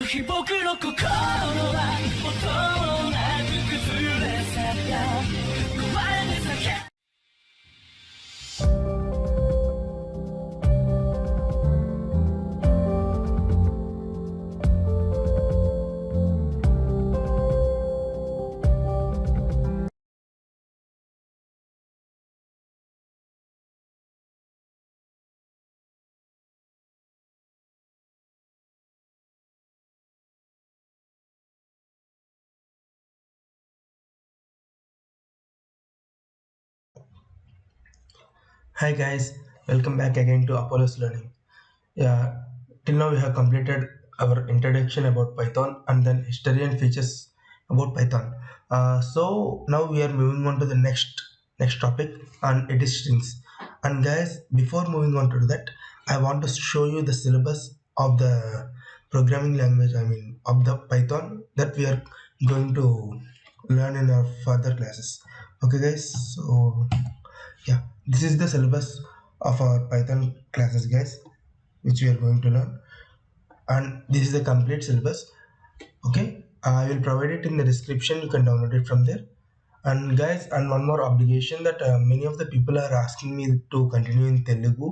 日僕の心は音もなく崩れ去った壊れて叫ぶHi guys, welcome back again to Apollo's Learning. Yeah, till now we have completed our introduction about Python and then history and features about Python. So now we are moving on to the next topic, and it is strings. And guys, before moving on to that, I want to show you the syllabus of the programming language. I mean, of the Python that we are going to learn in our further classes. Okay, guys. So yeah, this is the syllabus of our Python classes, guys, which we are going to learn, and this is the complete syllabus. Okay, I will provide it in the description. You can download it from there. And guys, and one more obligation that many of the people are asking me to continue in Telugu,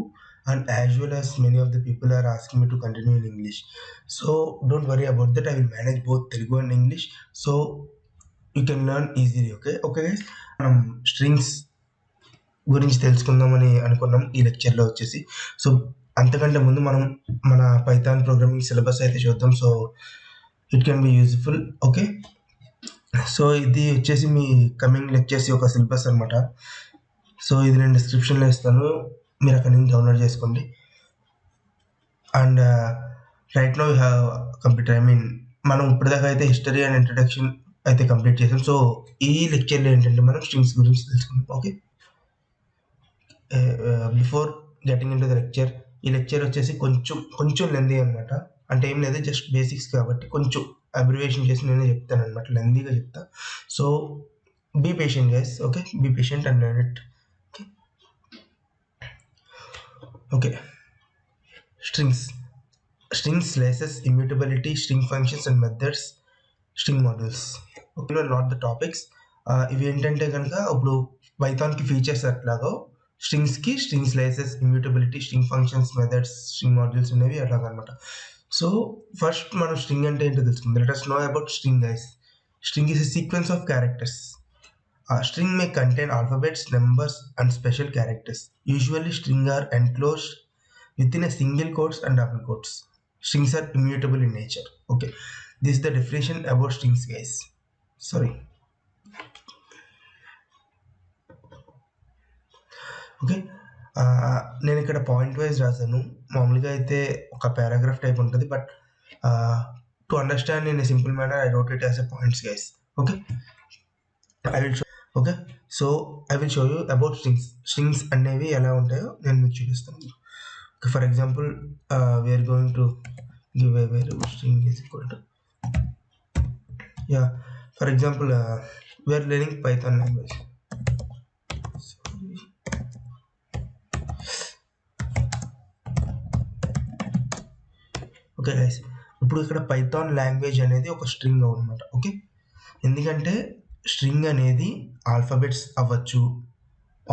and as well as many of the people are asking me to continue in English. So don't worry about that. I will manage both Telugu and English, so you can learn easily. Okay, guys. Strings గురించి తెలుసుకుందామని అనుకున్నాం ఈ లెక్చర్లో వచ్చేసి. So అంతకంటే ముందు మనం మన పైథాన్ ప్రోగ్రామింగ్ సిలబస్ అయితే చూద్దాం. So it can B useful. Okay, so ఇది వచ్చేసి మీ కమింగ్ లెక్చర్స్ యొక్క సిలబస్ అనమాట. సో ఇది నేను డిస్క్రిప్షన్లో ఇస్తాను, మీరు అక్కడి నుంచి డౌన్లోడ్ చేసుకోండి. And right now we have computer. I mean మనం ఇప్పటిదాకా అయితే హిస్టరీ అండ్ ఇంట్రడక్షన్ అయితే కంప్లీట్ చేసాం. సో ఈ లెక్చర్లో ఏంటంటే మనం స్ట్రింగ్స్ గురించి తెలుసుకుందాం. Okay, before getting in to the lecture, ఈ లెక్చర్ వచ్చేసి కొంచెం లెందీ అనమాట. అంటే ఏం లేదు, జస్ట్ బేసిక్స్ కాబట్టి కొంచెం అబ్రివేషన్ చేసి నేనే చెప్తాను అనమాట, లెందీగా చెప్తా. So be patient guys. Okay, be patient and learn it. Okay, strings slices, immutability, string functions and methods, string modules. Okay, not the topics. ఇవి ఏంటంటే కనుక ఇప్పుడు పైథాన్కి ఫీచర్స్ అట్లాగో స్ట్రింగ్స్కి string slices, immutability, string functions, methods, string modules అనేవి అట్లాగనమాట. So first మనం స్ట్రింగ్ అంటే ఏంటో తెలుసుకుందాం. Let us know about string, guys. String is a sequence of characters. A string may contain alphabets, numbers and special characters. Usually string are enclosed within a single quotes and double quotes. Strings are immutable in nature. Okay, this is the definition about strings, guys. Sorry. Okay, నేను ఇక్కడ point wise రాశాను. మామూలుగా అయితే ఒక paragraph type ఉంటుంది, but to understand in a simple manner I wrote it as a points, guys. Okay, I will show. Okay, so I will show you about strings అనేవి ఎలా ఉంటాయో నేను మీకు చూపిస్తాను. Okay, for example we are going to give a variable string is equal to, yeah, for example we are learning python language. Okay guys, ఇప్పుడు ఇక్కడ Python language అనేది ఒక స్ట్రింగ్ అనమాట. ఓకే, ఎందుకంటే స్ట్రింగ్ అనేది ఆల్ఫాబెట్స్ అవ్వచ్చు,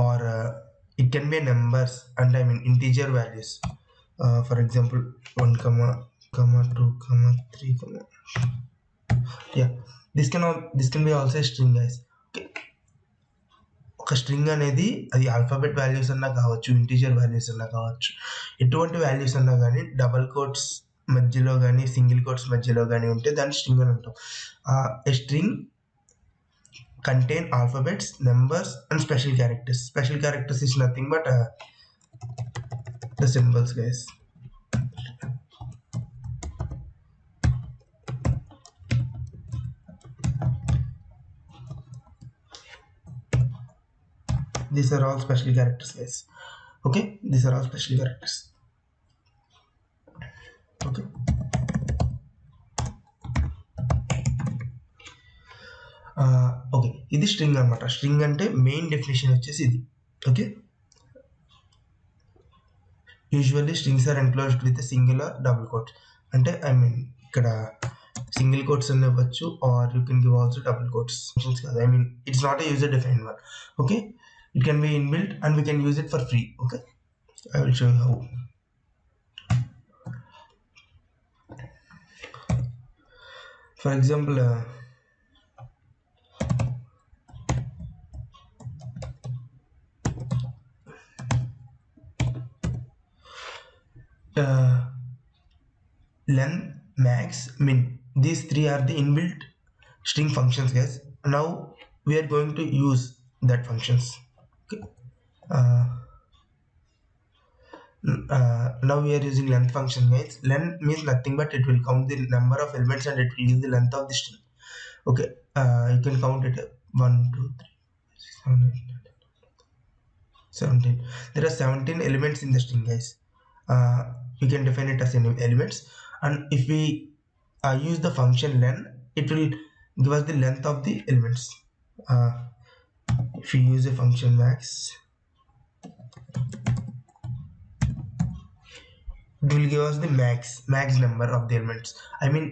or it can be numbers and I mean integer values. For example 1, 2, 3, yeah, this can be also string, guys. Okay, ఒక string అనేది అది ఆల్ఫాబెట్ వాల్యూస్ అన్నా కావచ్చు, ఇంటీజర్ వాల్యూస్ అన్నా కావచ్చు, ఎటువంటి వాల్యూస్ అన్నా కానీ డబల్ కోట్స్ మధ్యలో కానీ సింగిల్ కోట్స్ మధ్యలో కానీ ఉంటే దాన్ని స్ట్రింగ్ అని అంటాం. A string contain alphabets, numbers and special characters. Special characters is nothing but the symbols, guys. These are all special characters, guys. Okay, these are all special characters. Okay, okay, ఇది string అనమాట. String అంటే main definition వచ్చేసి ఇది. Okay, usually strings are enclosed with single or double quotes. అంటే I mean ఇక్కడ single quotes అని ఇవ్వచ్చు, or you can give also double quotes functions కాదు. I mean it's not a user defined one. Okay, it can be inbuilt and we can use it for free. Okay, I will show you how. For example, len, max, min, these three are the inbuilt string functions, guys. Now we are going to use that functions. Okay, now we are using length function, guys. Len means nothing but it will count the number of elements and it will give the length of the string. Okay, you can count it 1 2 3 7 8 17. There are 17 elements in the string, guys. We can define it as elements, and if we use the function len, it will give us the length of the elements. If we use a function max, it will give us the max number of the elements. I mean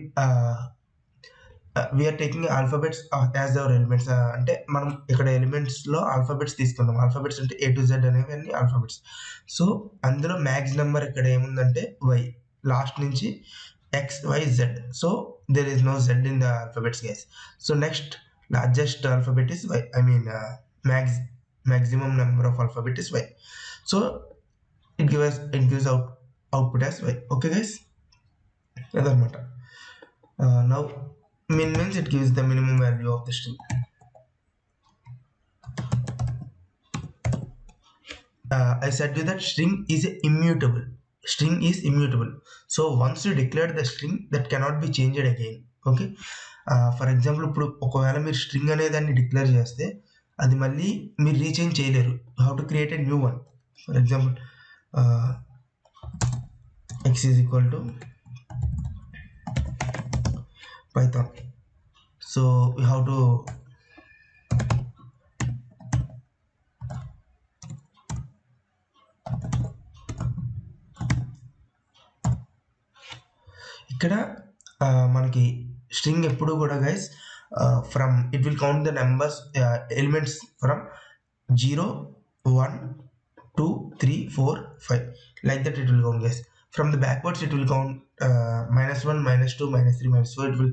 we are taking alphabets as our elements. అంటే మనం ఇక్కడ elements లో alphabets తీసుకుందాం. Alphabets అంటే A to Z అనేవి అన్ని alphabets. So అందులో max number ఇక్కడ ఏముందంటే y, లాస్ట్ నుంచి XYZ. So there is no Z in the alphabets, guys. So next largest alphabet is y. I mean maximum number of alphabet is y. So it gives output as y. Okay, guys, అదనమాట. Now min means it gives the minimum value of the string. I said you that string is immutable. String is immutable. So once you declare the string, that cannot be changed again. Okay, for example, ఇప్పుడు ఒకవేళ మీరు string అనే దాన్ని declare చేస్తే అది మళ్ళీ మీరు రీచేంజ్ చేయలేరు. How to create a new one. For example x is equal to python. So we have to ఇక్కడ మనకి స్ట్రింగ్ ఎప్పుడు కూడా, guys, from it will count the numbers elements from 0 1 2 3 4 5 like that it will count, guys. From the backwards it will count -1 -2 -3 -4. It will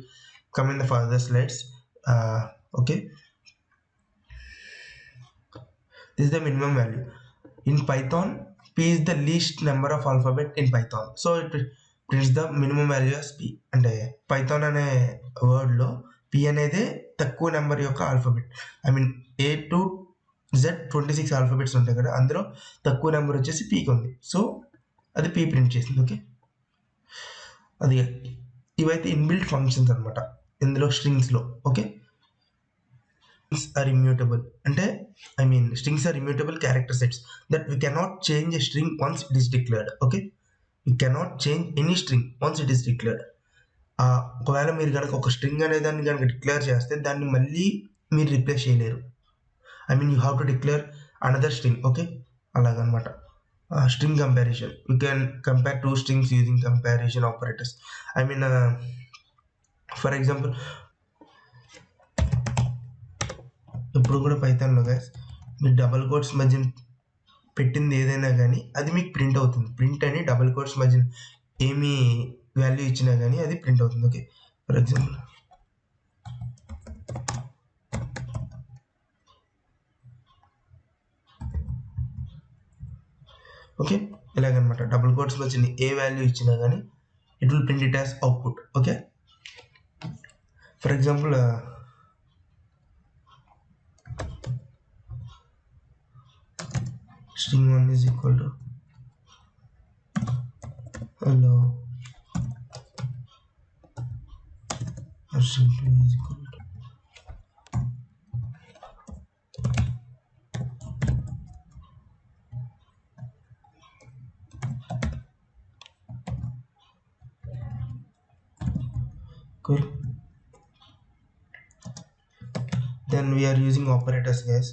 come in the further slides. Okay, this is the minimum value in Python. P is the least number of alphabet in Python, so it prints the minimum value as p. అంటే Python అనే word లో p అనేది తక్కువ number యొక్క alphabet. I mean A to Z 26 alphabets ఉంటాయి కదా, అందులో తక్కువ నెంబర్ వచ్చేసి పీకి ఉంది. సో అది p ప్రింట్ చేసింది. ఓకే, అది ఇవైతే ఇన్బిల్ట్ ఫంక్షన్స్ అనమాట ఇందులో స్ట్రింగ్స్ లో. ఓకే, are immutable అంటే I mean strings are immutable character sets that we cannot change a string once it is declared. Okay, we cannot change any string once it is declared. ఒకవేళ మీరు కనుక ఒక string అనే దాన్ని కనుక declare చేస్తే దాన్ని మళ్ళీ మీరు రిప్లేస్ చేయలేరు. I mean you have to declare another string. Okay, అలాగనమాట. String comparison, you can compare two strings using comparison operators. I mean for example ఇప్పుడు కూడా పైథాన్లో, గైస్, మీరు డబల్ కోట్స్ మధ్య పెట్టింది ఏదైనా కానీ అది మీకు ప్రింట్ అవుతుంది. ప్రింట్ అని డబల్ కోట్స్ మధ్య ఏమి వాల్యూ ఇచ్చినా కానీ అది ప్రింట్ అవుతుంది. ఓకే, ఫర్ ఎగ్జాంపుల్ ఓకే ఇలాగనమాట. డబుల్ కోట్స్ మధ్య ఏ వాల్యూ ఇచ్చినా కానీ it will print it as output. Okay, for example string 1 is equal to hello, or string 2 is equal to cool. Then we are using operators, guys.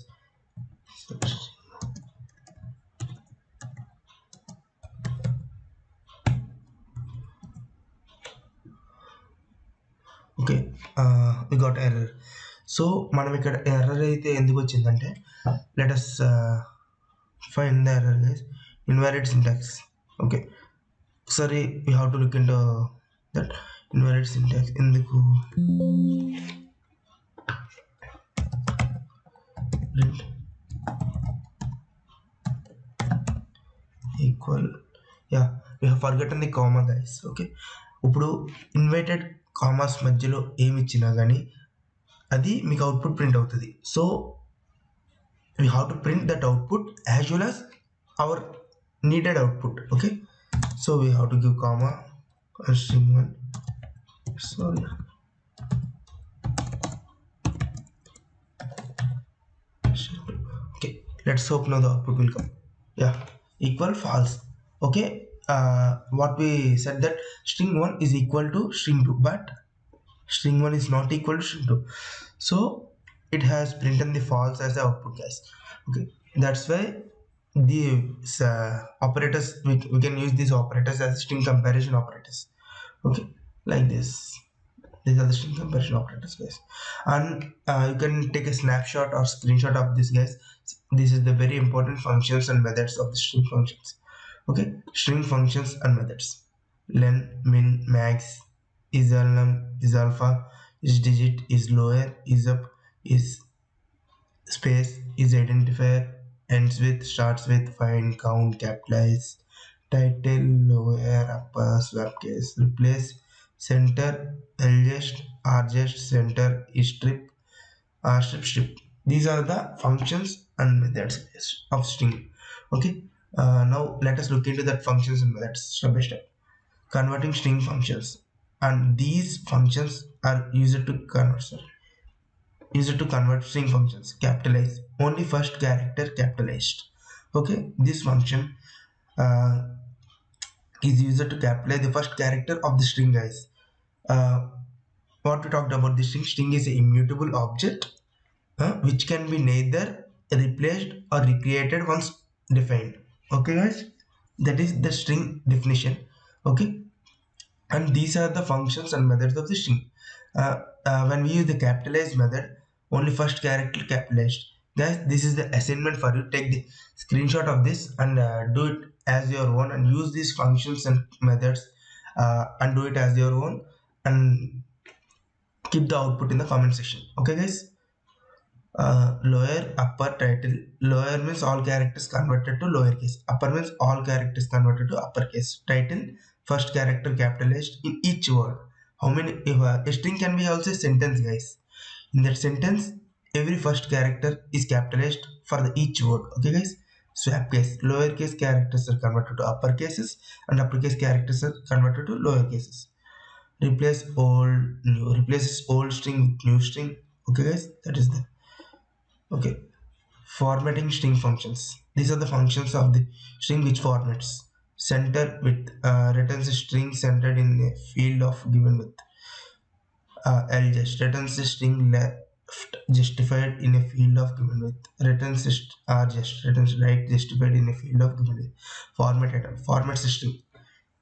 Okay. We got error. So మనం ఇక్కడ error అయితే ఎందుకు వచ్చిందంటే let us find the error guys. Invalid syntax. Okay, sorry, we have to look into that. Invalid syntax ఎందుకు print equal, yeah, we have forgotten the comma guys. Okay, ఇప్పుడు inverted commas మధ్యలో ఏమి ఇచ్చినా కానీ అది మీకు అవుట్పుట్ ప్రింట్ అవుతుంది. So we have to print that output as well as our needed output. Okay, so we have to give comma string 1. Sorry, okay, let's hope now the output will come. Yeah, equal false. Okay, what we said that string 1 is equal to string 2, but string 1 is not equal to string 2, so it has printed the false as the output guys. Okay, that's why the operators, we can use these operators as string comparison operators. Okay, like this, these are the string comparison operators guys. And you can take a snapshot or screenshot of this guys. This is the very important functions and methods of the string functions. Okay, string functions and methods: len, min, max, is num, is alpha, is digit, is lower, is up, is space, is identifier, ends with, starts with, find, count, capitalize, title, lower, upper, swap case, replace, center, ljust, rjust, center, strip, strip, strip. These are the functions and methods of string. Okay, now let us look into that functions and methods step by step. Converting string functions, and these functions are used to convert string functions. Capitalize, only first character capitalized. Okay, this function uh, is used to capitalize the first character of the string guys. uh, what we talked about, the string is an immutable object which can be neither replaced or recreated once defined. Okay guys, that is the string definition. Okay, and these are the functions and methods of the string. When we use the capitalize method, only first character capitalized. Guys, this is the assignment for you. Take the screenshot of this and do it as your own, and use these functions and methods and do it as your own, and keep the output in the comment section. Okay guys, lower, upper, title. Lower means all characters converted to lowercase, upper means all characters converted to uppercase, title first character capitalized in each word. How many, if a string can be also a sentence guys. In that sentence, every first character is capitalized for the each word. Okay guys, swap case, lowercase characters are converted to upper cases and uppercase characters are converted to lower cases. Replace old new, replaces old string with new string. Okay guys, that is the. Okay, formatting string functions. These are the functions of the string which formats. Center with, returns a string centered in a field of given with. Ljust, returns a string left justified in a field of given with. Returns rjust, returns right justified in a field of given with. Format item, formats a string.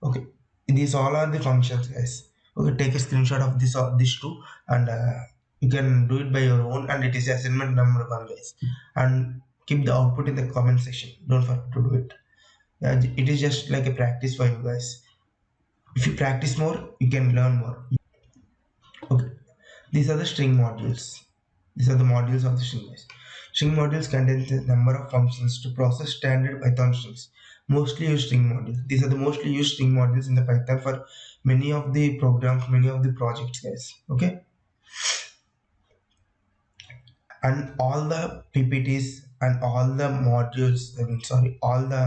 Okay, these all are the functions guys. Okay, take a screenshot of this or these two, and you can do it by your own, and it is assignment number 1 guys. And keep the output in the comment section, don't forget to do it. It is just like a practice for you guys. If you practice more, you can learn more. Okay, these are the string modules. These are the modules of the string guys. String modules contain the number of functions to process standard Python strings. Mostly used string modules. These are the mostly used string modules in the Python for many of the programs, many of the projects guys. Okay, and all the PPTs and all the modules, I mean sorry, all the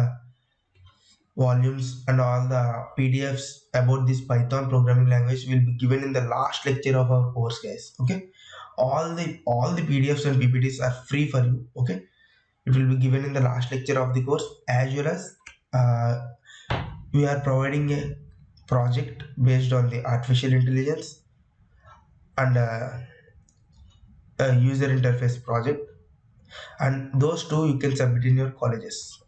volumes and all the PDFs about this Python programming language will be given in the last lecture of our course guys. Okay, all the PDFs and PPTs are free for you. Okay, it will be given in the last lecture of the course, as well as we are providing a project based on the artificial intelligence and a user interface project, and those two you can submit in your colleges.